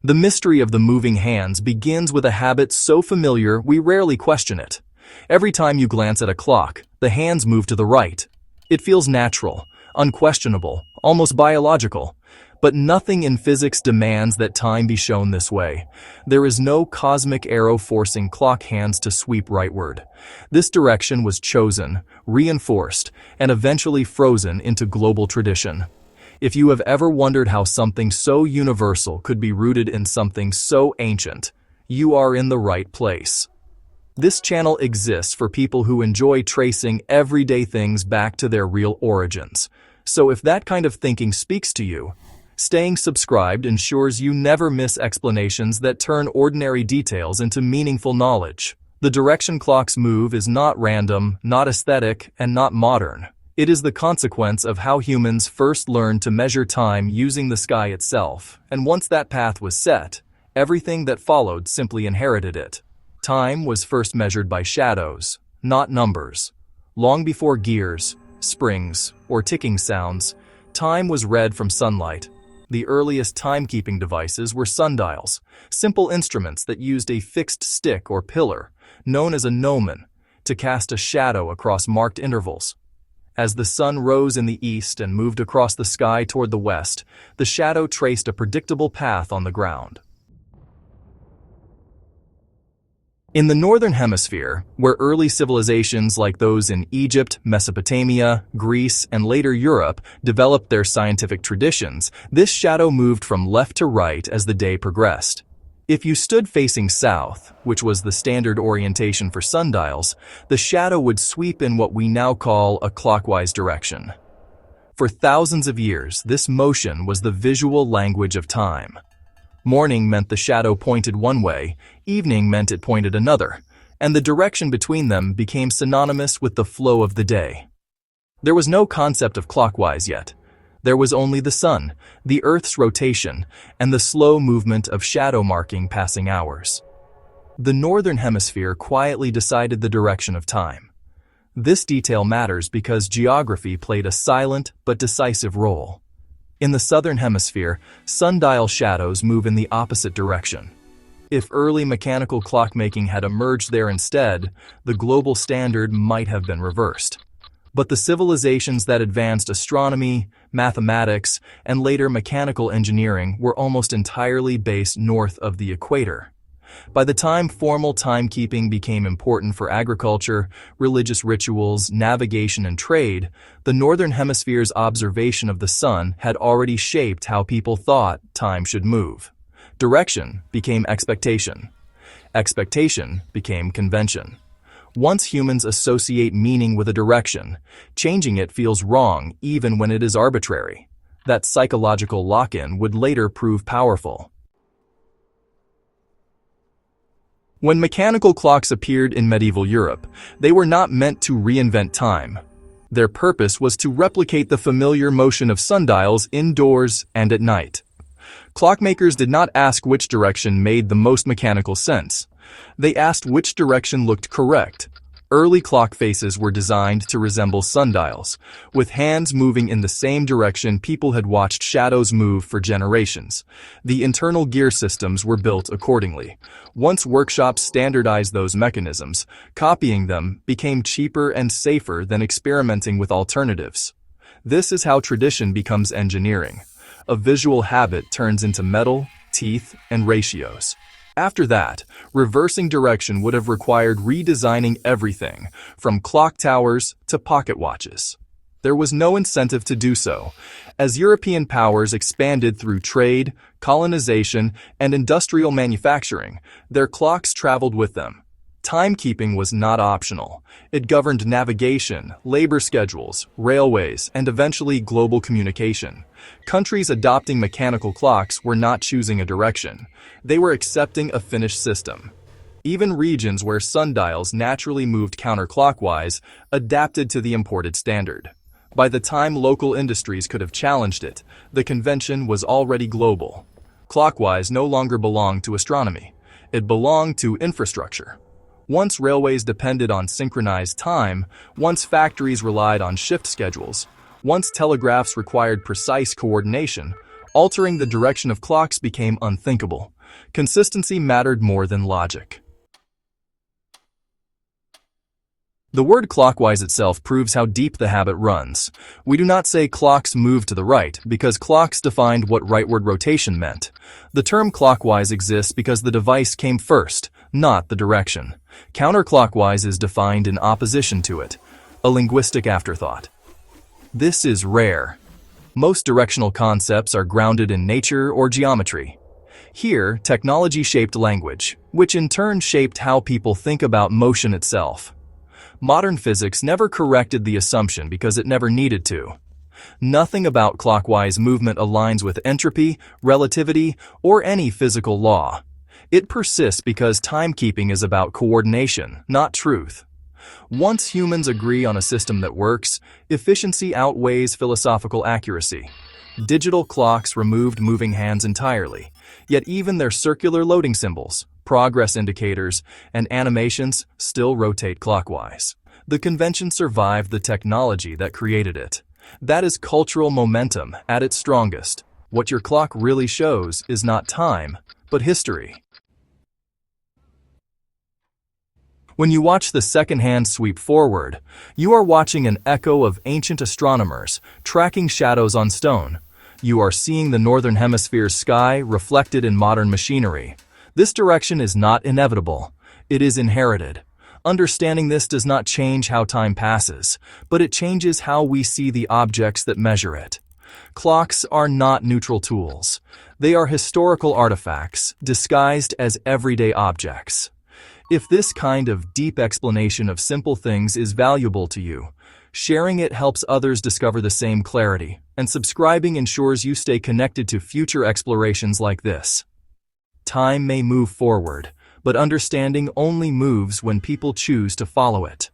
The mystery of the moving hands begins with a habit so familiar we rarely question it. Every time you glance at a clock, the hands move to the right. It feels natural, unquestionable, almost biological. But nothing in physics demands that time be shown this way. There is no cosmic arrow forcing clock hands to sweep rightward. This direction was chosen, reinforced, and eventually frozen into global tradition. If you have ever wondered how something so universal could be rooted in something so ancient, you are in the right place. This channel exists for people who enjoy tracing everyday things back to their real origins. So if that kind of thinking speaks to you, staying subscribed ensures you never miss explanations that turn ordinary details into meaningful knowledge. The direction clocks move is not random, not aesthetic, and not modern. It is the consequence of how humans first learned to measure time using the sky itself, and once that path was set, everything that followed simply inherited it. Time was first measured by shadows, not numbers. Long before gears, springs, or ticking sounds, time was read from sunlight. The earliest timekeeping devices were sundials, simple instruments that used a fixed stick or pillar, known as a gnomon, to cast a shadow across marked intervals. As the sun rose in the east and moved across the sky toward the west, the shadow traced a predictable path on the ground. In the Northern Hemisphere, where early civilizations like those in Egypt, Mesopotamia, Greece, and later Europe developed their scientific traditions, this shadow moved from left to right as the day progressed. If you stood facing south, which was the standard orientation for sundials, the shadow would sweep in what we now call a clockwise direction. For thousands of years, this motion was the visual language of time. Morning meant the shadow pointed one way, evening meant it pointed another, and the direction between them became synonymous with the flow of the day. There was no concept of clockwise yet. There was only the sun, the Earth's rotation, and the slow movement of shadow marking passing hours. The Northern Hemisphere quietly decided the direction of time. This detail matters because geography played a silent but decisive role. In the Southern Hemisphere, sundial shadows move in the opposite direction. If early mechanical clockmaking had emerged there instead, the global standard might have been reversed. But the civilizations that advanced astronomy, mathematics, and later mechanical engineering were almost entirely based north of the equator. By the time formal timekeeping became important for agriculture, religious rituals, navigation, and trade, the Northern Hemisphere's observation of the sun had already shaped how people thought time should move. Direction became expectation. Expectation became convention. Once humans associate meaning with a direction, changing it feels wrong even when it is arbitrary. That psychological lock-in would later prove powerful. When mechanical clocks appeared in medieval Europe, they were not meant to reinvent time. Their purpose was to replicate the familiar motion of sundials indoors and at night. Clockmakers did not ask which direction made the most mechanical sense. They asked which direction looked correct. Early clock faces were designed to resemble sundials, with hands moving in the same direction people had watched shadows move for generations. The internal gear systems were built accordingly. Once workshops standardized those mechanisms, copying them became cheaper and safer than experimenting with alternatives. This is how tradition becomes engineering. A visual habit turns into metal, teeth, and ratios. After that, reversing direction would have required redesigning everything, from clock towers to pocket watches. There was no incentive to do so. As European powers expanded through trade, colonization, and industrial manufacturing, their clocks traveled with them. Timekeeping was not optional. It governed navigation, labor schedules, railways, and eventually global communication. Countries adopting mechanical clocks were not choosing a direction. They were accepting a finished system. Even regions where sundials naturally moved counterclockwise adapted to the imported standard. By the time local industries could have challenged it, the convention was already global. Clockwise no longer belonged to astronomy. It belonged to infrastructure. Once railways depended on synchronized time, once factories relied on shift schedules, once telegraphs required precise coordination, altering the direction of clocks became unthinkable. Consistency mattered more than logic. The word clockwise itself proves how deep the habit runs. We do not say clocks move to the right because clocks defined what rightward rotation meant. The term clockwise exists because the device came first, not the direction. Counterclockwise is defined in opposition to it, a linguistic afterthought. This is rare. Most directional concepts are grounded in nature or geometry. Here, technology shaped language, which in turn shaped how people think about motion itself. Modern physics never corrected the assumption because it never needed to. Nothing about clockwise movement aligns with entropy, relativity, or any physical law. It persists because timekeeping is about coordination, not truth. Once humans agree on a system that works, efficiency outweighs philosophical accuracy. Digital clocks removed moving hands entirely, yet even their circular loading symbols, progress indicators, and animations still rotate clockwise. The convention survived the technology that created it. That is cultural momentum at its strongest. What your clock really shows is not time, but history. When you watch the second hand sweep forward, you are watching an echo of ancient astronomers tracking shadows on stone. You are seeing the Northern Hemisphere's sky reflected in modern machinery. This direction is not inevitable. It is inherited. Understanding this does not change how time passes, but it changes how we see the objects that measure it. Clocks are not neutral tools. They are historical artifacts disguised as everyday objects. If this kind of deep explanation of simple things is valuable to you, sharing it helps others discover the same clarity, and subscribing ensures you stay connected to future explorations like this. Time may move forward, but understanding only moves when people choose to follow it.